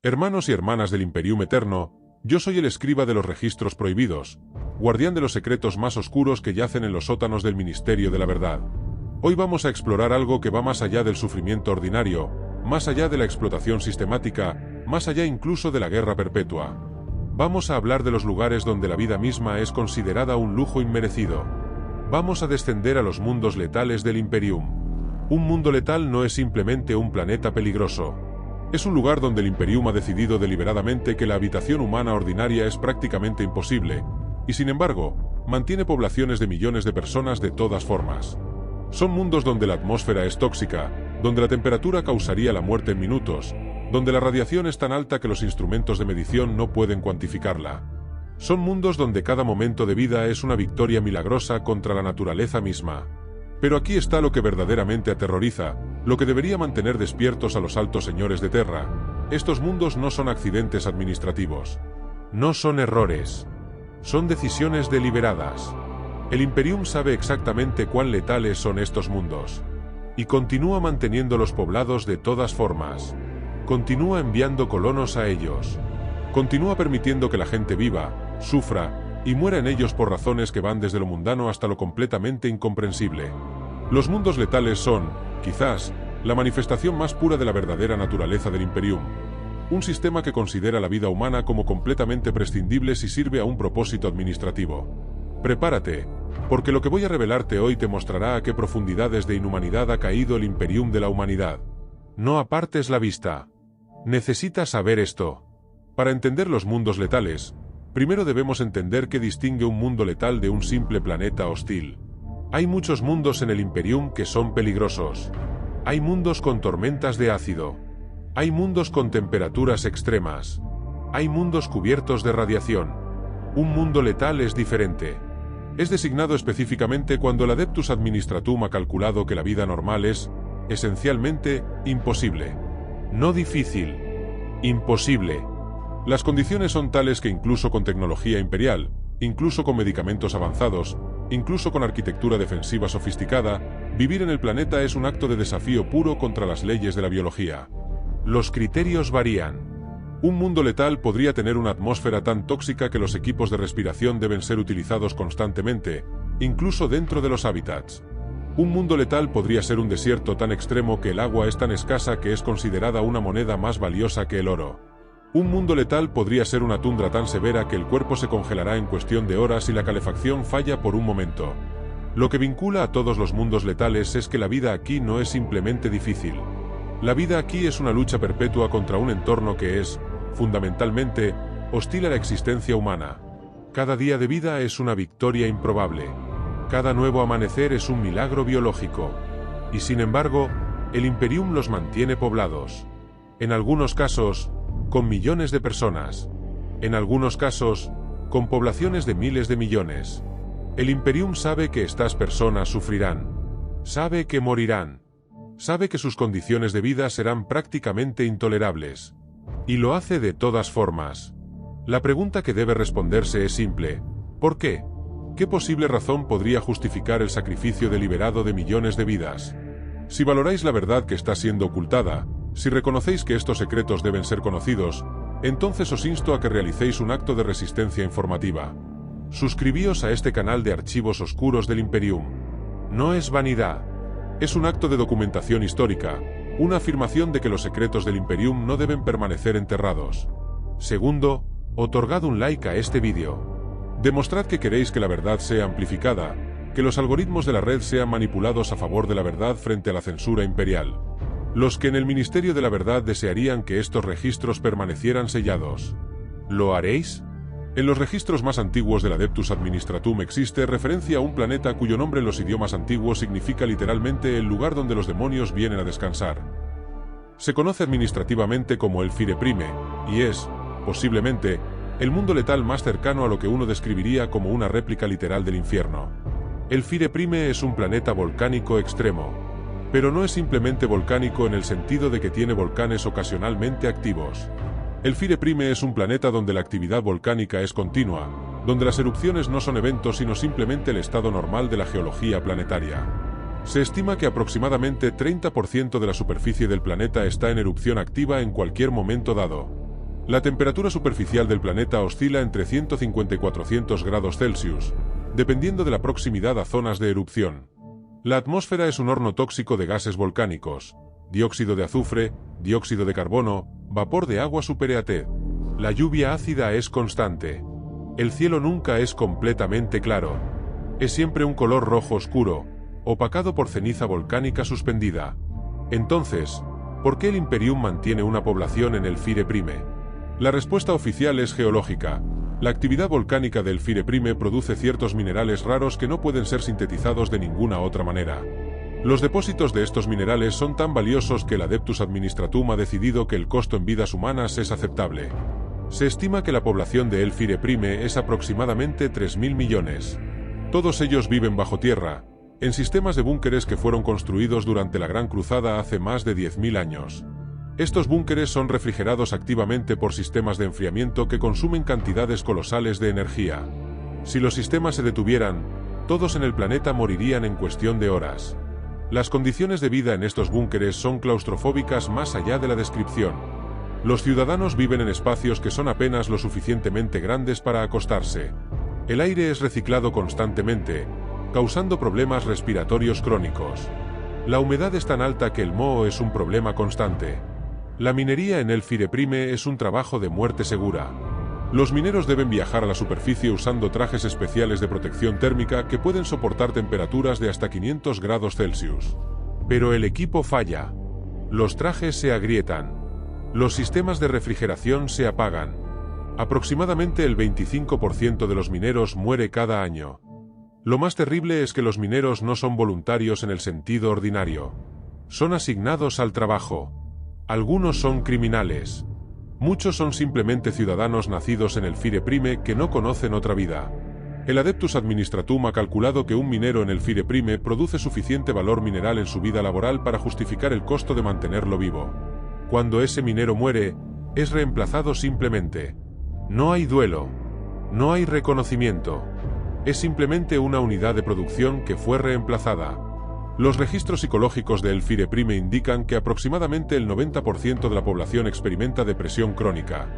Hermanos y hermanas del Imperium Eterno, yo soy el escriba de los registros prohibidos, guardián de los secretos más oscuros que yacen en los sótanos del Ministerio de la Verdad. Hoy vamos a explorar algo que va más allá del sufrimiento ordinario, más allá de la explotación sistemática, más allá incluso de la guerra perpetua. Vamos a hablar de los lugares donde la vida misma es considerada un lujo inmerecido. Vamos a descender a los mundos letales del Imperium. Un mundo letal no es simplemente un planeta peligroso. Es un lugar donde el Imperium ha decidido deliberadamente que la habitación humana ordinaria es prácticamente imposible, y sin embargo, mantiene poblaciones de millones de personas de todas formas. Son mundos donde la atmósfera es tóxica, donde la temperatura causaría la muerte en minutos, donde la radiación es tan alta que los instrumentos de medición no pueden cuantificarla. Son mundos donde cada momento de vida es una victoria milagrosa contra la naturaleza misma. Pero aquí está lo que verdaderamente aterroriza, lo que debería mantener despiertos a los altos señores de Terra. Estos mundos no son accidentes administrativos. No son errores. Son decisiones deliberadas. El Imperium sabe exactamente cuán letales son estos mundos. Y continúa manteniéndolos poblados de todas formas. Continúa enviando colonos a ellos. Continúa permitiendo que la gente viva, sufra y muera en ellos por razones que van desde lo mundano hasta lo completamente incomprensible. Los mundos letales son, quizás, la manifestación más pura de la verdadera naturaleza del Imperium. Un sistema que considera la vida humana como completamente prescindible si sirve a un propósito administrativo. Prepárate, porque lo que voy a revelarte hoy te mostrará a qué profundidades de inhumanidad ha caído el Imperium de la humanidad. No apartes la vista. Necesitas saber esto. Para entender los mundos letales, primero debemos entender qué distingue un mundo letal de un simple planeta hostil. Hay muchos mundos en el Imperium que son peligrosos. Hay mundos con tormentas de ácido. Hay mundos con temperaturas extremas. Hay mundos cubiertos de radiación. Un mundo letal es diferente. Es designado específicamente cuando el Adeptus Administratum ha calculado que la vida normal es, esencialmente, imposible. No difícil. Imposible. Las condiciones son tales que incluso con tecnología imperial, incluso con medicamentos avanzados, incluso con arquitectura defensiva sofisticada, vivir en el planeta es un acto de desafío puro contra las leyes de la biología. Los criterios varían. Un mundo letal podría tener una atmósfera tan tóxica que los equipos de respiración deben ser utilizados constantemente, incluso dentro de los hábitats. Un mundo letal podría ser un desierto tan extremo que el agua es tan escasa que es considerada una moneda más valiosa que el oro. Un mundo letal podría ser una tundra tan severa que el cuerpo se congelará en cuestión de horas y la calefacción falla por un momento. Lo que vincula a todos los mundos letales es que la vida aquí no es simplemente difícil. La vida aquí es una lucha perpetua contra un entorno que es, fundamentalmente, hostil a la existencia humana. Cada día de vida es una victoria improbable. Cada nuevo amanecer es un milagro biológico. Y sin embargo, el Imperium los mantiene poblados. En algunos casos, con millones de personas. En algunos casos, con poblaciones de miles de millones. El Imperium sabe que estas personas sufrirán. Sabe que morirán. Sabe que sus condiciones de vida serán prácticamente intolerables. Y lo hace de todas formas. La pregunta que debe responderse es simple. ¿Por qué? ¿Qué posible razón podría justificar el sacrificio deliberado de millones de vidas? Si valoráis la verdad que está siendo ocultada, si reconocéis que estos secretos deben ser conocidos, entonces os insto a que realicéis un acto de resistencia informativa. Suscribíos a este canal de archivos oscuros del Imperium. No es vanidad. Es un acto de documentación histórica, una afirmación de que los secretos del Imperium no deben permanecer enterrados. Segundo, otorgad un like a este vídeo. Demostrad que queréis que la verdad sea amplificada, que los algoritmos de la red sean manipulados a favor de la verdad frente a la censura imperial. Los que en el Ministerio de la Verdad desearían que estos registros permanecieran sellados. ¿Lo haréis? En los registros más antiguos del Adeptus Administratum existe referencia a un planeta cuyo nombre en los idiomas antiguos significa literalmente el lugar donde los demonios vienen a descansar. Se conoce administrativamente como el Fire Prime, y es, posiblemente, el mundo letal más cercano a lo que uno describiría como una réplica literal del infierno. El Fire Prime es un planeta volcánico extremo. Pero no es simplemente volcánico en el sentido de que tiene volcanes ocasionalmente activos. El Fire Prime es un planeta donde la actividad volcánica es continua, donde las erupciones no son eventos sino simplemente el estado normal de la geología planetaria. Se estima que aproximadamente 30% de la superficie del planeta está en erupción activa en cualquier momento dado. La temperatura superficial del planeta oscila entre 150 y 400 grados Celsius, dependiendo de la proximidad a zonas de erupción. La atmósfera es un horno tóxico de gases volcánicos, dióxido de azufre, dióxido de carbono, vapor de agua superheated. La lluvia ácida es constante. El cielo nunca es completamente claro. Es siempre un color rojo oscuro, opacado por ceniza volcánica suspendida. Entonces, ¿por qué el Imperium mantiene una población en el Fire Prime? La respuesta oficial es geológica. La actividad volcánica del Fire Prime produce ciertos minerales raros que no pueden ser sintetizados de ninguna otra manera. Los depósitos de estos minerales son tan valiosos que el Adeptus Administratum ha decidido que el costo en vidas humanas es aceptable. Se estima que la población de El Fire Prime es aproximadamente 3.000 millones. Todos ellos viven bajo tierra, en sistemas de búnkeres que fueron construidos durante la Gran Cruzada hace más de 10.000 años. Estos búnkeres son refrigerados activamente por sistemas de enfriamiento que consumen cantidades colosales de energía. Si los sistemas se detuvieran, todos en el planeta morirían en cuestión de horas. Las condiciones de vida en estos búnkeres son claustrofóbicas más allá de la descripción. Los ciudadanos viven en espacios que son apenas lo suficientemente grandes para acostarse. El aire es reciclado constantemente, causando problemas respiratorios crónicos. La humedad es tan alta que el moho es un problema constante. La minería en El Fire Prime es un trabajo de muerte segura. Los mineros deben viajar a la superficie usando trajes especiales de protección térmica que pueden soportar temperaturas de hasta 500 grados Celsius. Pero el equipo falla. Los trajes se agrietan. Los sistemas de refrigeración se apagan. Aproximadamente el 25% de los mineros muere cada año. Lo más terrible es que los mineros no son voluntarios en el sentido ordinario. Son asignados al trabajo. Algunos son criminales. Muchos son simplemente ciudadanos nacidos en el Fire Prime que no conocen otra vida. El Adeptus Administratum ha calculado que un minero en el Fire Prime produce suficiente valor mineral en su vida laboral para justificar el costo de mantenerlo vivo. Cuando ese minero muere, es reemplazado simplemente. No hay duelo. No hay reconocimiento. Es simplemente una unidad de producción que fue reemplazada. Los registros psicológicos de El Fire Prime indican que aproximadamente el 90% de la población experimenta depresión crónica.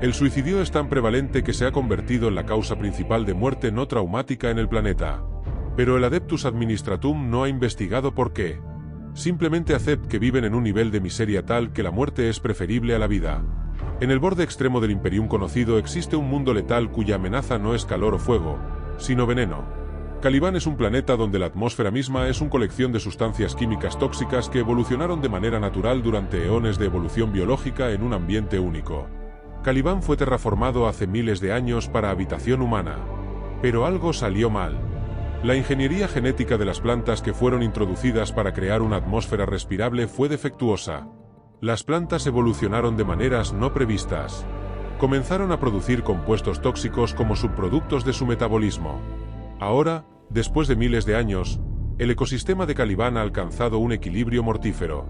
El suicidio es tan prevalente que se ha convertido en la causa principal de muerte no traumática en el planeta. Pero el Adeptus Administratum no ha investigado por qué. Simplemente acepta que viven en un nivel de miseria tal que la muerte es preferible a la vida. En el borde extremo del Imperium conocido existe un mundo letal cuya amenaza no es calor o fuego, sino veneno. Caliban es un planeta donde la atmósfera misma es una colección de sustancias químicas tóxicas que evolucionaron de manera natural durante eones de evolución biológica en un ambiente único. Caliban fue terraformado hace miles de años para habitación humana. Pero algo salió mal. La ingeniería genética de las plantas que fueron introducidas para crear una atmósfera respirable fue defectuosa. Las plantas evolucionaron de maneras no previstas. Comenzaron a producir compuestos tóxicos como subproductos de su metabolismo. Ahora, después de miles de años, el ecosistema de Caliban ha alcanzado un equilibrio mortífero.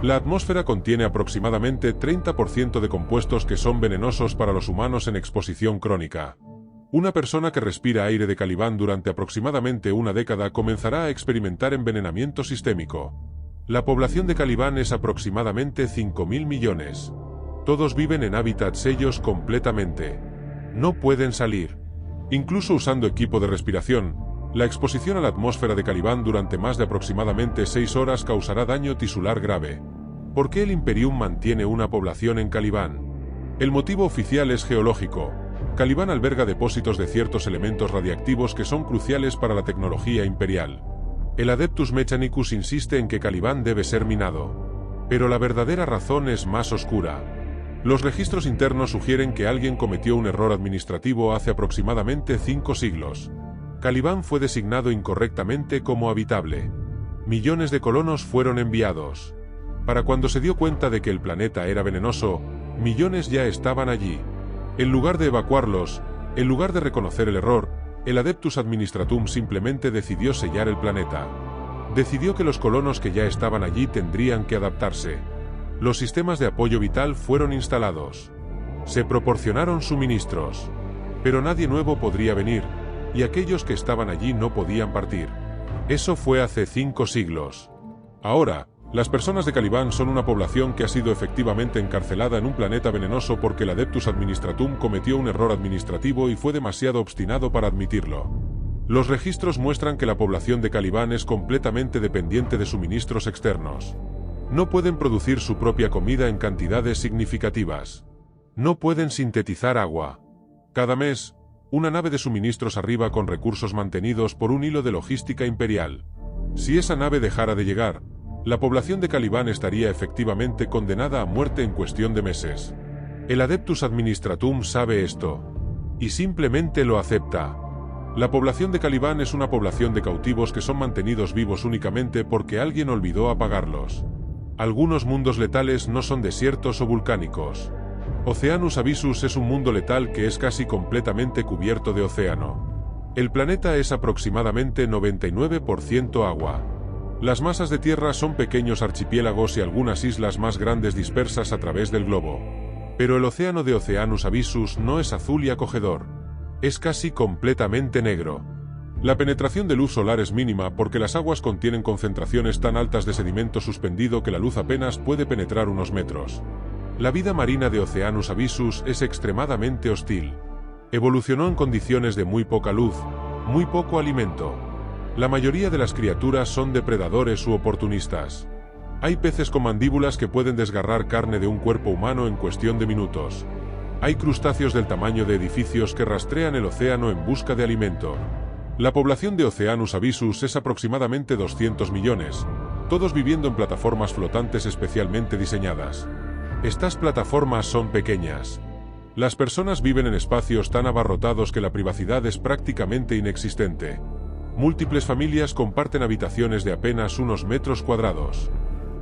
La atmósfera contiene aproximadamente 30% de compuestos que son venenosos para los humanos en exposición crónica. Una persona que respira aire de Caliban durante aproximadamente una década comenzará a experimentar envenenamiento sistémico. La población de Caliban es aproximadamente 5.000 millones. Todos viven en hábitats sellos completamente. No pueden salir. Incluso usando equipo de respiración, la exposición a la atmósfera de Caliban durante más de aproximadamente 6 horas causará daño tisular grave. ¿Por qué el Imperium mantiene una población en Caliban? El motivo oficial es geológico. Caliban alberga depósitos de ciertos elementos radiactivos que son cruciales para la tecnología imperial. El Adeptus Mechanicus insiste en que Caliban debe ser minado. Pero la verdadera razón es más oscura. Los registros internos sugieren que alguien cometió un error administrativo hace aproximadamente 5 siglos. Caliban fue designado incorrectamente como habitable. Millones de colonos fueron enviados. Para cuando se dio cuenta de que el planeta era venenoso, millones ya estaban allí. En lugar de evacuarlos, en lugar de reconocer el error, el Adeptus Administratum simplemente decidió sellar el planeta. Decidió que los colonos que ya estaban allí tendrían que adaptarse. Los sistemas de apoyo vital fueron instalados. Se proporcionaron suministros. Pero nadie nuevo podría venir, y aquellos que estaban allí no podían partir. Eso fue hace 5 siglos. Ahora, Las personas de Caliban son una población que ha sido efectivamente encarcelada en un planeta venenoso porque el Adeptus Administratum cometió un error administrativo y fue demasiado obstinado para admitirlo. Los registros muestran que la población de Caliban es completamente dependiente de suministros externos. No pueden producir su propia comida en cantidades significativas. No pueden sintetizar agua. Cada mes, una nave de suministros arriba con recursos mantenidos por un hilo de logística imperial. Si esa nave dejara de llegar, la población de Caliban estaría efectivamente condenada a muerte en cuestión de meses. El Adeptus Administratum sabe esto. Y simplemente lo acepta. La población de Caliban es una población de cautivos que son mantenidos vivos únicamente porque alguien olvidó apagarlos. Algunos mundos letales no son desiertos o volcánicos. Oceanus Abyssus es un mundo letal que es casi completamente cubierto de océano. El planeta es aproximadamente 99% agua. Las masas de tierra son pequeños archipiélagos y algunas islas más grandes dispersas a través del globo. Pero el océano de Oceanus Abyssus no es azul y acogedor. Es casi completamente negro. La penetración de luz solar es mínima porque las aguas contienen concentraciones tan altas de sedimento suspendido que la luz apenas puede penetrar unos metros. La vida marina de Oceanus Abyssus es extremadamente hostil. Evolucionó en condiciones de muy poca luz, muy poco alimento. La mayoría de las criaturas son depredadores u oportunistas. Hay peces con mandíbulas que pueden desgarrar carne de un cuerpo humano en cuestión de minutos. Hay crustáceos del tamaño de edificios que rastrean el océano en busca de alimento. La población de Oceanus Abyssus es aproximadamente 200 millones, todos viviendo en plataformas flotantes especialmente diseñadas. Estas plataformas son pequeñas. Las personas viven en espacios tan abarrotados que la privacidad es prácticamente inexistente. Múltiples familias comparten habitaciones de apenas unos metros cuadrados.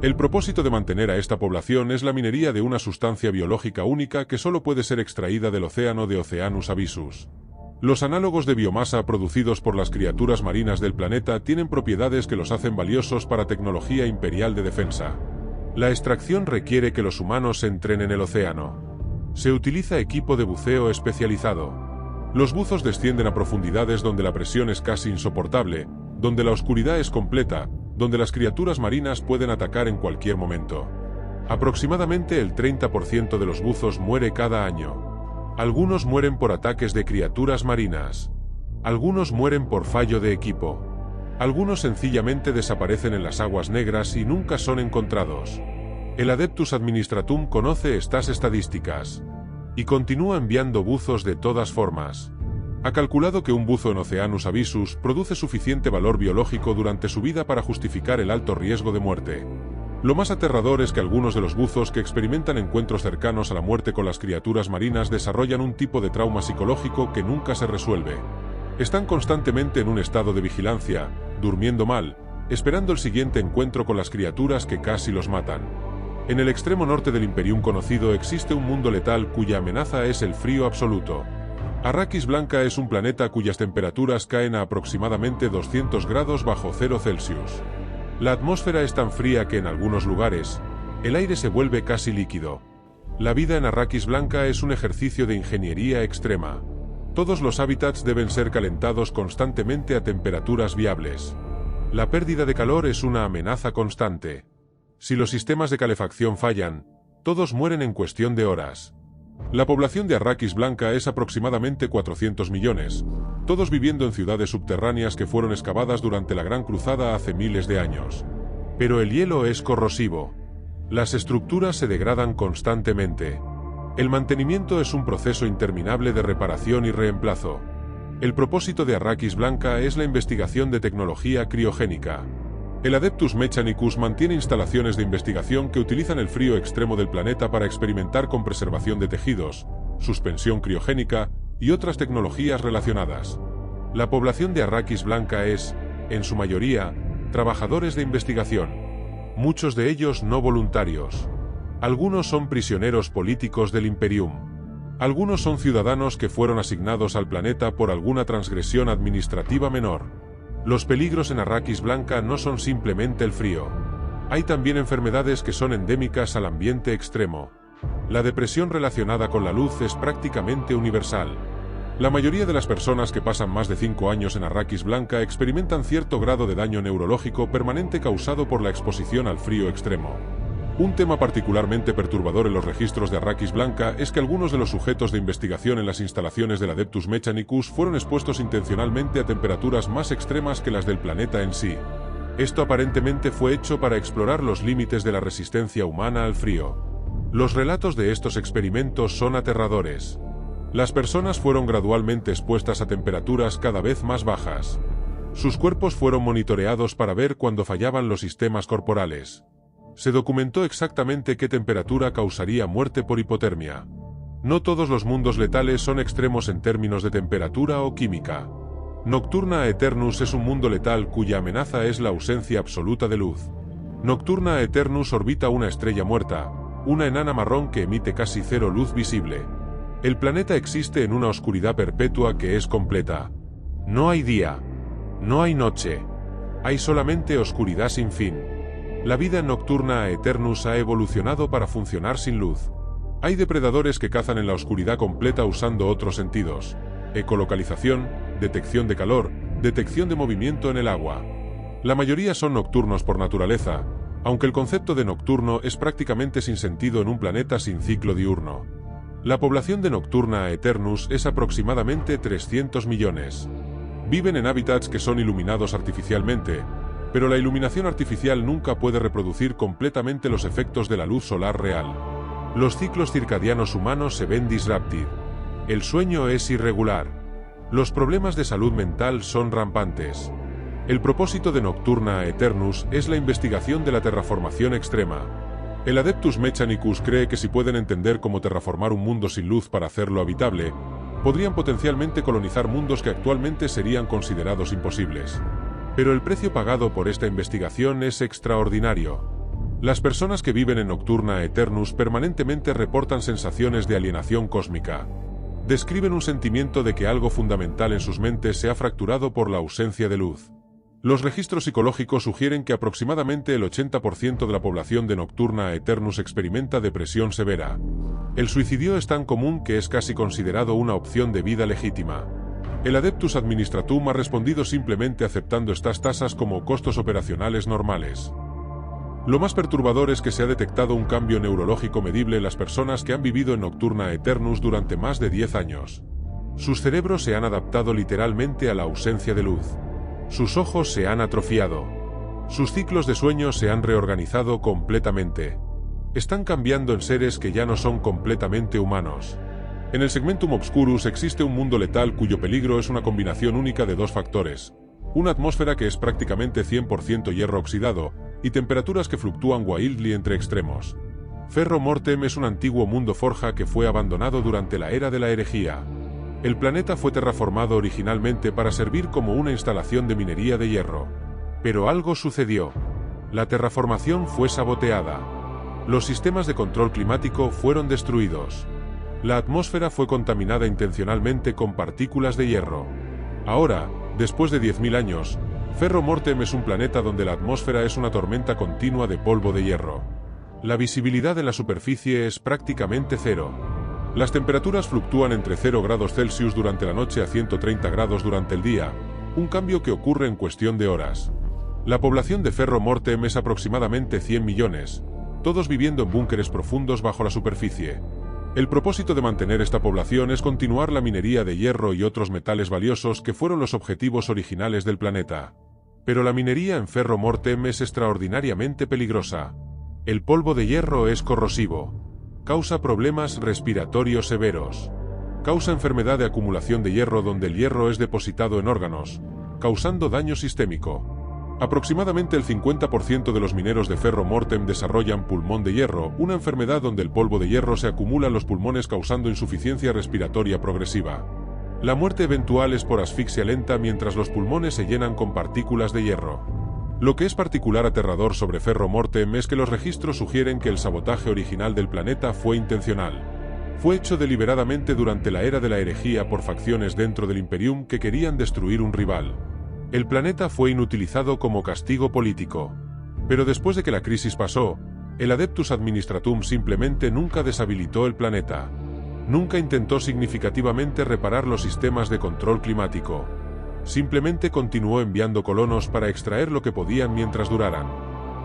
El propósito de mantener a esta población es la minería de una sustancia biológica única que solo puede ser extraída del océano de Oceanus Abyssus. Los análogos de biomasa producidos por las criaturas marinas del planeta tienen propiedades que los hacen valiosos para tecnología imperial de defensa. La extracción requiere que los humanos entren en el océano. Se utiliza equipo de buceo especializado. Los buzos descienden a profundidades donde la presión es casi insoportable, donde la oscuridad es completa, donde las criaturas marinas pueden atacar en cualquier momento. Aproximadamente el 30% de los buzos muere cada año. Algunos mueren por ataques de criaturas marinas. Algunos mueren por fallo de equipo. Algunos sencillamente desaparecen en las aguas negras y nunca son encontrados. El Adeptus Administratum conoce estas estadísticas. Y continúa enviando buzos de todas formas. Ha calculado que un buzo en Oceanus Abyssus produce suficiente valor biológico durante su vida para justificar el alto riesgo de muerte. Lo más aterrador es que algunos de los buzos que experimentan encuentros cercanos a la muerte con las criaturas marinas desarrollan un tipo de trauma psicológico que nunca se resuelve. Están constantemente en un estado de vigilancia, durmiendo mal, esperando el siguiente encuentro con las criaturas que casi los matan. En el extremo norte del Imperium conocido existe un mundo letal cuya amenaza es el frío absoluto. Arrakis Blanca es un planeta cuyas temperaturas caen a aproximadamente 200 grados bajo cero Celsius. La atmósfera es tan fría que en algunos lugares, el aire se vuelve casi líquido. La vida en Arrakis Blanca es un ejercicio de ingeniería extrema. Todos los hábitats deben ser calentados constantemente a temperaturas viables. La pérdida de calor es una amenaza constante. Si los sistemas de calefacción fallan, todos mueren en cuestión de horas. La población de Arrakis Blanca es aproximadamente 400 millones, todos viviendo en ciudades subterráneas que fueron excavadas durante la Gran Cruzada hace miles de años. Pero el hielo es corrosivo. Las estructuras se degradan constantemente. El mantenimiento es un proceso interminable de reparación y reemplazo. El propósito de Arrakis Blanca es la investigación de tecnología criogénica. El Adeptus Mechanicus mantiene instalaciones de investigación que utilizan el frío extremo del planeta para experimentar con preservación de tejidos, suspensión criogénica y otras tecnologías relacionadas. La población de Arrakis Blanca es, en su mayoría, trabajadores de investigación. Muchos de ellos no voluntarios. Algunos son prisioneros políticos del Imperium. Algunos son ciudadanos que fueron asignados al planeta por alguna transgresión administrativa menor. Los peligros en Arrakis Blanca no son simplemente el frío. Hay también enfermedades que son endémicas al ambiente extremo. La depresión relacionada con la luz es prácticamente universal. La mayoría de las personas que pasan más de 5 años en Arrakis Blanca experimentan cierto grado de daño neurológico permanente causado por la exposición al frío extremo. Un tema particularmente perturbador en los registros de Arrakis Blanca es que algunos de los sujetos de investigación en las instalaciones del Adeptus Mechanicus fueron expuestos intencionalmente a temperaturas más extremas que las del planeta en sí. Esto aparentemente fue hecho para explorar los límites de la resistencia humana al frío. Los relatos de estos experimentos son aterradores. Las personas fueron gradualmente expuestas a temperaturas cada vez más bajas. Sus cuerpos fueron monitoreados para ver cuando fallaban los sistemas corporales. Se documentó exactamente qué temperatura causaría muerte por hipotermia. No todos los mundos letales son extremos en términos de temperatura o química. Nocturna Aeternus es un mundo letal cuya amenaza es la ausencia absoluta de luz. Nocturna Aeternus orbita una estrella muerta, una enana marrón que emite casi cero luz visible. El planeta existe en una oscuridad perpetua que es completa. No hay día. No hay noche. Hay solamente oscuridad sin fin. La vida en Nocturna Aeternus ha evolucionado para funcionar sin luz. Hay depredadores que cazan en la oscuridad completa usando otros sentidos: ecolocalización, detección de calor, detección de movimiento en el agua. La mayoría son nocturnos por naturaleza, aunque el concepto de nocturno es prácticamente sin sentido en un planeta sin ciclo diurno. La población de Nocturna Aeternus es aproximadamente 300 millones. Viven en hábitats que son iluminados artificialmente, pero la iluminación artificial nunca puede reproducir completamente los efectos de la luz solar real. Los ciclos circadianos humanos se ven disrupted. El sueño es irregular. Los problemas de salud mental son rampantes. El propósito de Nocturna Aeternus es la investigación de la terraformación extrema. El Adeptus Mechanicus cree que si pueden entender cómo terraformar un mundo sin luz para hacerlo habitable, podrían potencialmente colonizar mundos que actualmente serían considerados imposibles. Pero el precio pagado por esta investigación es extraordinario. Las personas que viven en Nocturna Aeternus permanentemente reportan sensaciones de alienación cósmica. Describen un sentimiento de que algo fundamental en sus mentes se ha fracturado por la ausencia de luz. Los registros psicológicos sugieren que aproximadamente el 80% de la población de Nocturna Aeternus experimenta depresión severa. El suicidio es tan común que es casi considerado una opción de vida legítima. El Adeptus Administratum ha respondido simplemente aceptando estas tasas como costos operacionales normales. Lo más perturbador es que se ha detectado un cambio neurológico medible en las personas que han vivido en Nocturna Aeternus durante más de 10 años. Sus cerebros se han adaptado literalmente a la ausencia de luz. Sus ojos se han atrofiado. Sus ciclos de sueño se han reorganizado completamente. Están cambiando en seres que ya no son completamente humanos. En el Segmentum Obscurus existe un mundo letal cuyo peligro es una combinación única de dos factores: una atmósfera que es prácticamente 100% hierro oxidado, y temperaturas que fluctúan wildly entre extremos. Ferro Mortem es un antiguo mundo forja que fue abandonado durante la era de la herejía. El planeta fue terraformado originalmente para servir como una instalación de minería de hierro. Pero algo sucedió. La terraformación fue saboteada. Los sistemas de control climático fueron destruidos. La atmósfera fue contaminada intencionalmente con partículas de hierro. Ahora, después de 10.000 años, Ferro Mortem es un planeta donde la atmósfera es una tormenta continua de polvo de hierro. La visibilidad en la superficie es prácticamente cero. Las temperaturas fluctúan entre 0 grados Celsius durante la noche a 130 grados durante el día, un cambio que ocurre en cuestión de horas. La población de Ferro Mortem es aproximadamente 100 millones, todos viviendo en búnkeres profundos bajo la superficie. El propósito de mantener esta población es continuar la minería de hierro y otros metales valiosos que fueron los objetivos originales del planeta. Pero la minería en Ferro Mortem es extraordinariamente peligrosa. El polvo de hierro es corrosivo. Causa problemas respiratorios severos. Causa enfermedad de acumulación de hierro donde el hierro es depositado en órganos, causando daño sistémico. Aproximadamente el 50% de los mineros de Ferro Mortem desarrollan pulmón de hierro, una enfermedad donde el polvo de hierro se acumula en los pulmones causando insuficiencia respiratoria progresiva. La muerte eventual es por asfixia lenta mientras los pulmones se llenan con partículas de hierro. Lo que es particular aterrador sobre Ferro Mortem es que los registros sugieren que el sabotaje original del planeta fue intencional. Fue hecho deliberadamente durante la era de la herejía por facciones dentro del Imperium que querían destruir un rival. El planeta fue inutilizado como castigo político. Pero después de que la crisis pasó, el Adeptus Administratum simplemente nunca deshabilitó el planeta. Nunca intentó significativamente reparar los sistemas de control climático. Simplemente continuó enviando colonos para extraer lo que podían mientras duraran.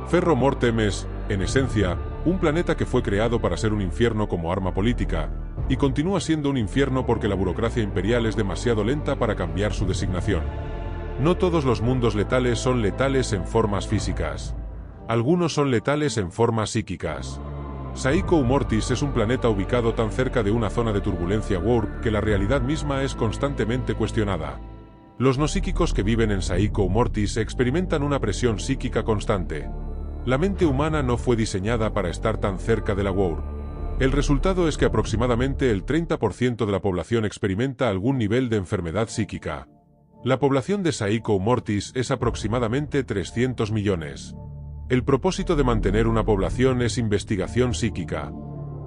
Ferro Mortem es, en esencia, un planeta que fue creado para ser un infierno como arma política, y continúa siendo un infierno porque la burocracia imperial es demasiado lenta para cambiar su designación. No todos los mundos letales son letales en formas físicas. Algunos son letales en formas psíquicas. Saiko Mortis es un planeta ubicado tan cerca de una zona de turbulencia warp que la realidad misma es constantemente cuestionada. Los no psíquicos que viven en Saiko Mortis experimentan una presión psíquica constante. La mente humana no fue diseñada para estar tan cerca de la warp. El resultado es que aproximadamente el 30% de la población experimenta algún nivel de enfermedad psíquica. La población de Saiko Mortis es aproximadamente 300 millones. El propósito de mantener una población es investigación psíquica.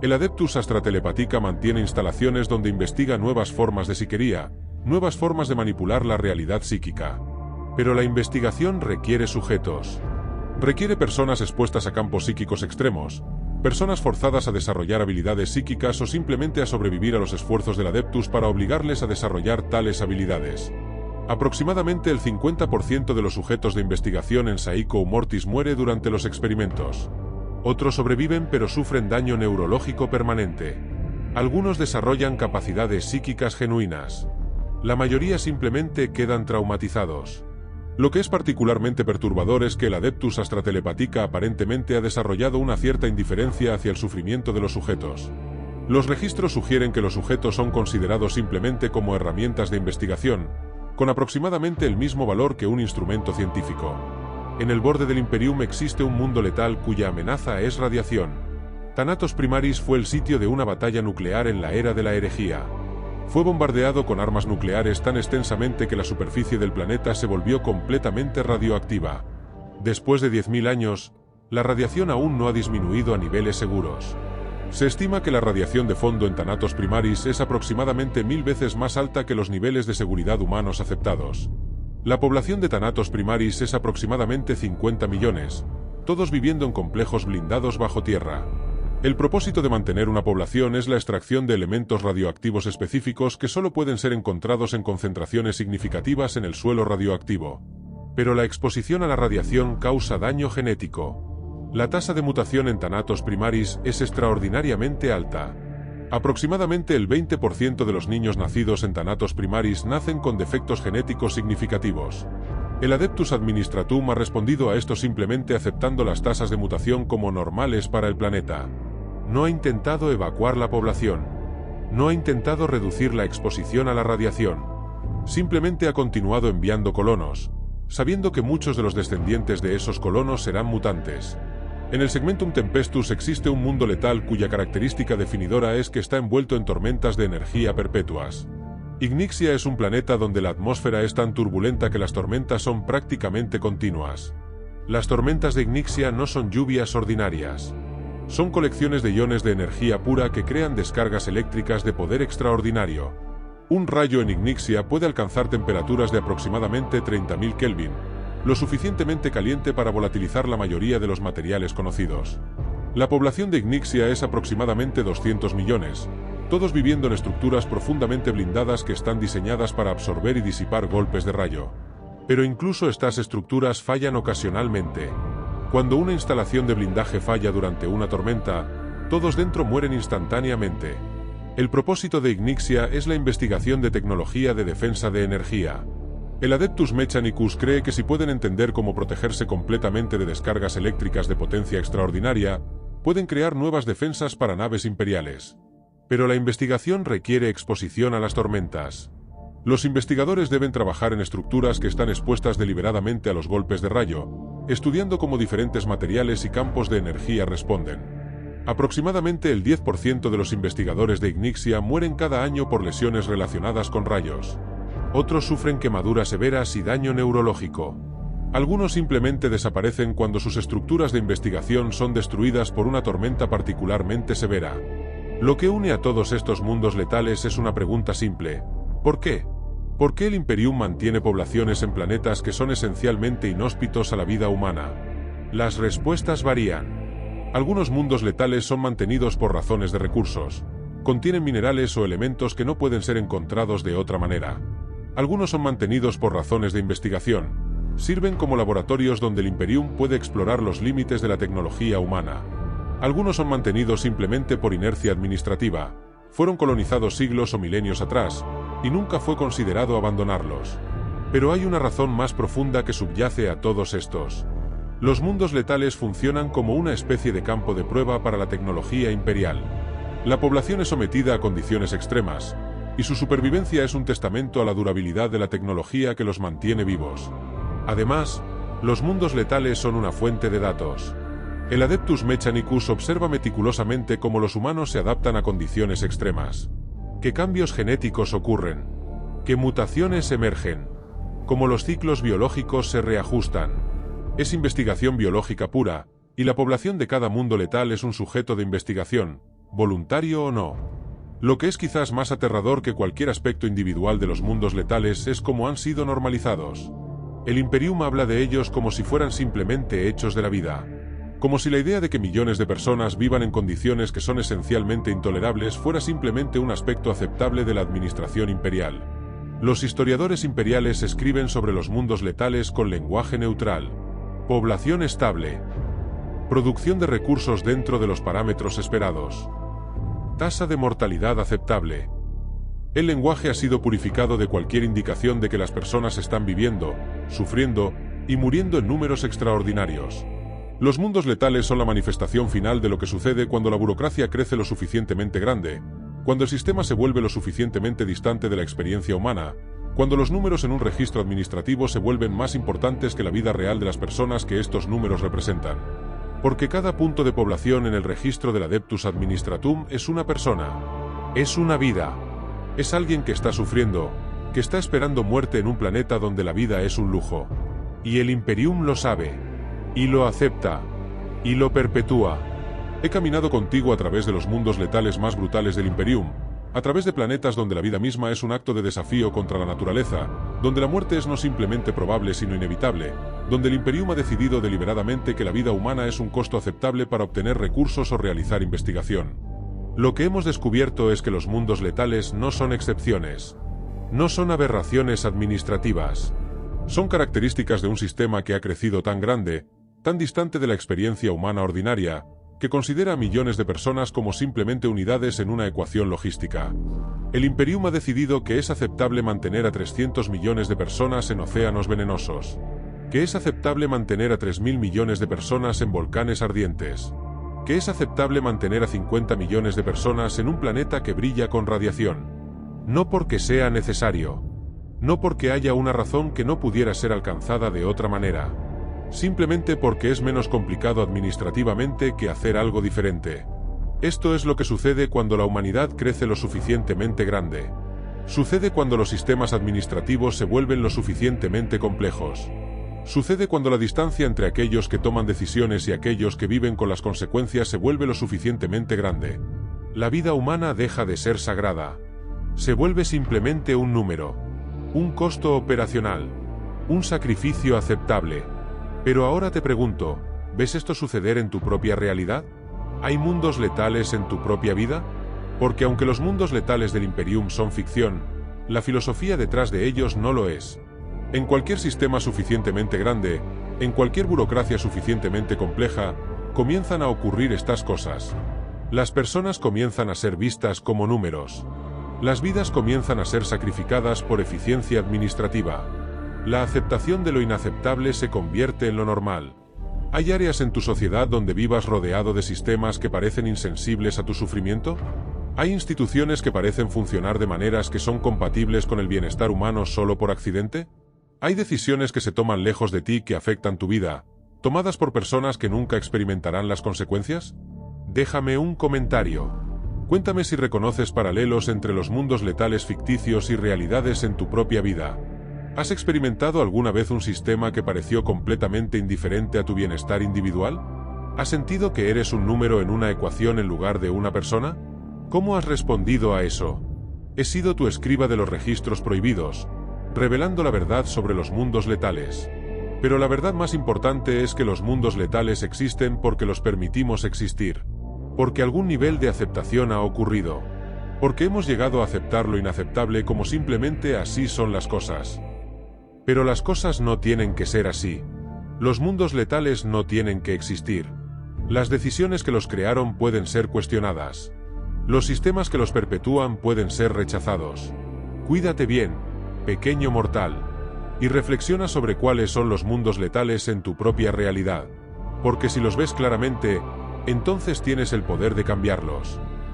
El Adeptus Astra Telepática mantiene instalaciones donde investiga nuevas formas de psiquería, nuevas formas de manipular la realidad psíquica. Pero la investigación requiere sujetos. Requiere personas expuestas a campos psíquicos extremos, personas forzadas a desarrollar habilidades psíquicas o simplemente a sobrevivir a los esfuerzos del Adeptus para obligarles a desarrollar tales habilidades. Aproximadamente el 50% de los sujetos de investigación en Saiko Mortis muere durante los experimentos. Otros sobreviven pero sufren daño neurológico permanente. Algunos desarrollan capacidades psíquicas genuinas. La mayoría simplemente quedan traumatizados. Lo que es particularmente perturbador es que el Adeptus Astra Telepática aparentemente ha desarrollado una cierta indiferencia hacia el sufrimiento de los sujetos. Los registros sugieren que los sujetos son considerados simplemente como herramientas de investigación, con aproximadamente el mismo valor que un instrumento científico. En el borde del Imperium existe un mundo letal cuya amenaza es radiación. Thanatos Primaris fue el sitio de una batalla nuclear en la era de la herejía. Fue bombardeado con armas nucleares tan extensamente que la superficie del planeta se volvió completamente radioactiva. Después de 10.000 años, la radiación aún no ha disminuido a niveles seguros. Se estima que la radiación de fondo en Thanatos Primaris es aproximadamente 1000 veces más alta que los niveles de seguridad humanos aceptados. La población de Thanatos Primaris es aproximadamente 50 millones, todos viviendo en complejos blindados bajo tierra. El propósito de mantener una población es la extracción de elementos radioactivos específicos que solo pueden ser encontrados en concentraciones significativas en el suelo radioactivo. Pero la exposición a la radiación causa daño genético. La tasa de mutación en Thanatos Primaris es extraordinariamente alta. Aproximadamente el 20% de los niños nacidos en Thanatos Primaris nacen con defectos genéticos significativos. El Adeptus Administratum ha respondido a esto simplemente aceptando las tasas de mutación como normales para el planeta. No ha intentado evacuar la población. No ha intentado reducir la exposición a la radiación. Simplemente ha continuado enviando colonos, sabiendo que muchos de los descendientes de esos colonos serán mutantes. En el Segmentum Tempestus existe un mundo letal cuya característica definidora es que está envuelto en tormentas de energía perpetuas. Ignixia es un planeta donde la atmósfera es tan turbulenta que las tormentas son prácticamente continuas. Las tormentas de Ignixia no son lluvias ordinarias. Son colecciones de iones de energía pura que crean descargas eléctricas de poder extraordinario. Un rayo en Ignixia puede alcanzar temperaturas de aproximadamente 30.000 Kelvin, lo suficientemente caliente para volatilizar la mayoría de los materiales conocidos. La población de Ignixia es aproximadamente 200 millones, todos viviendo en estructuras profundamente blindadas que están diseñadas para absorber y disipar golpes de rayo. Pero incluso estas estructuras fallan ocasionalmente. Cuando una instalación de blindaje falla durante una tormenta, todos dentro mueren instantáneamente. El propósito de Ignixia es la investigación de tecnología de defensa de energía. El Adeptus Mechanicus cree que si pueden entender cómo protegerse completamente de descargas eléctricas de potencia extraordinaria, pueden crear nuevas defensas para naves imperiales. Pero la investigación requiere exposición a las tormentas. Los investigadores deben trabajar en estructuras que están expuestas deliberadamente a los golpes de rayo, estudiando cómo diferentes materiales y campos de energía responden. Aproximadamente el 10% de los investigadores de Ignixia mueren cada año por lesiones relacionadas con rayos. Otros sufren quemaduras severas y daño neurológico. Algunos simplemente desaparecen cuando sus estructuras de investigación son destruidas por una tormenta particularmente severa. Lo que une a todos estos mundos letales es una pregunta simple: ¿por qué? ¿Por qué el Imperium mantiene poblaciones en planetas que son esencialmente inhóspitos a la vida humana? Las respuestas varían. Algunos mundos letales son mantenidos por razones de recursos. Contienen minerales o elementos que no pueden ser encontrados de otra manera. Algunos son mantenidos por razones de investigación. Sirven como laboratorios donde el Imperium puede explorar los límites de la tecnología humana. Algunos son mantenidos simplemente por inercia administrativa. Fueron colonizados siglos o milenios atrás, y nunca fue considerado abandonarlos. Pero hay una razón más profunda que subyace a todos estos. Los mundos letales funcionan como una especie de campo de prueba para la tecnología imperial. La población es sometida a condiciones extremas, y su supervivencia es un testamento a la durabilidad de la tecnología que los mantiene vivos. Además, los mundos letales son una fuente de datos. El Adeptus Mechanicus observa meticulosamente cómo los humanos se adaptan a condiciones extremas, qué cambios genéticos ocurren, qué mutaciones emergen, cómo los ciclos biológicos se reajustan. Es investigación biológica pura, y la población de cada mundo letal es un sujeto de investigación, voluntario o no. Lo que es quizás más aterrador que cualquier aspecto individual de los mundos letales es cómo han sido normalizados. El Imperium habla de ellos como si fueran simplemente hechos de la vida. Como si la idea de que millones de personas vivan en condiciones que son esencialmente intolerables fuera simplemente un aspecto aceptable de la administración imperial. Los historiadores imperiales escriben sobre los mundos letales con lenguaje neutral. Población estable. Producción de recursos dentro de los parámetros esperados. Tasa de mortalidad aceptable. El lenguaje ha sido purificado de cualquier indicación de que las personas están viviendo, sufriendo y muriendo en números extraordinarios. Los mundos letales son la manifestación final de lo que sucede cuando la burocracia crece lo suficientemente grande, cuando el sistema se vuelve lo suficientemente distante de la experiencia humana, cuando los números en un registro administrativo se vuelven más importantes que la vida real de las personas que estos números representan. Porque cada punto de población en el registro del Adeptus Administratum es una persona, es una vida, es alguien que está sufriendo, que está esperando muerte en un planeta donde la vida es un lujo. Y el Imperium lo sabe. Y lo acepta. Y lo perpetúa. He caminado contigo a través de los mundos letales más brutales del Imperium, a través de planetas donde la vida misma es un acto de desafío contra la naturaleza, donde la muerte es no simplemente probable sino inevitable, donde el Imperium ha decidido deliberadamente que la vida humana es un costo aceptable para obtener recursos o realizar investigación. Lo que hemos descubierto es que los mundos letales no son excepciones. No son aberraciones administrativas. Son características de un sistema que ha crecido tan grande, tan distante de la experiencia humana ordinaria, que considera a millones de personas como simplemente unidades en una ecuación logística. El Imperium ha decidido que es aceptable mantener a 300 millones de personas en océanos venenosos, que es aceptable mantener a 3.000 millones de personas en volcanes ardientes, que es aceptable mantener a 50 millones de personas en un planeta que brilla con radiación. No porque sea necesario. No porque haya una razón que no pudiera ser alcanzada de otra manera. Simplemente porque es menos complicado administrativamente que hacer algo diferente. Esto es lo que sucede cuando la humanidad crece lo suficientemente grande. Sucede cuando los sistemas administrativos se vuelven lo suficientemente complejos. Sucede cuando la distancia entre aquellos que toman decisiones y aquellos que viven con las consecuencias se vuelve lo suficientemente grande. La vida humana deja de ser sagrada. Se vuelve simplemente un número. Un costo operacional. Un sacrificio aceptable. Pero ahora te pregunto, ¿ves esto suceder en tu propia realidad? ¿Hay mundos letales en tu propia vida? Porque aunque los mundos letales del Imperium son ficción, la filosofía detrás de ellos no lo es. En cualquier sistema suficientemente grande, en cualquier burocracia suficientemente compleja, comienzan a ocurrir estas cosas. Las personas comienzan a ser vistas como números. Las vidas comienzan a ser sacrificadas por eficiencia administrativa. La aceptación de lo inaceptable se convierte en lo normal. ¿Hay áreas en tu sociedad donde vivas rodeado de sistemas que parecen insensibles a tu sufrimiento? ¿Hay instituciones que parecen funcionar de maneras que son compatibles con el bienestar humano solo por accidente? ¿Hay decisiones que se toman lejos de ti que afectan tu vida, tomadas por personas que nunca experimentarán las consecuencias? Déjame un comentario. Cuéntame si reconoces paralelos entre los mundos letales ficticios y realidades en tu propia vida. ¿Has experimentado alguna vez un sistema que pareció completamente indiferente a tu bienestar individual? ¿Has sentido que eres un número en una ecuación en lugar de una persona? ¿Cómo has respondido a eso? He sido tu escriba de los registros prohibidos, revelando la verdad sobre los mundos letales. Pero la verdad más importante es que los mundos letales existen porque los permitimos existir. Porque algún nivel de aceptación ha ocurrido. Porque hemos llegado a aceptar lo inaceptable como simplemente así son las cosas. Pero las cosas no tienen que ser así. Los mundos letales no tienen que existir. Las decisiones que los crearon pueden ser cuestionadas. Los sistemas que los perpetúan pueden ser rechazados. Cuídate bien, pequeño mortal, y reflexiona sobre cuáles son los mundos letales en tu propia realidad. Porque si los ves claramente, entonces tienes el poder de cambiarlos.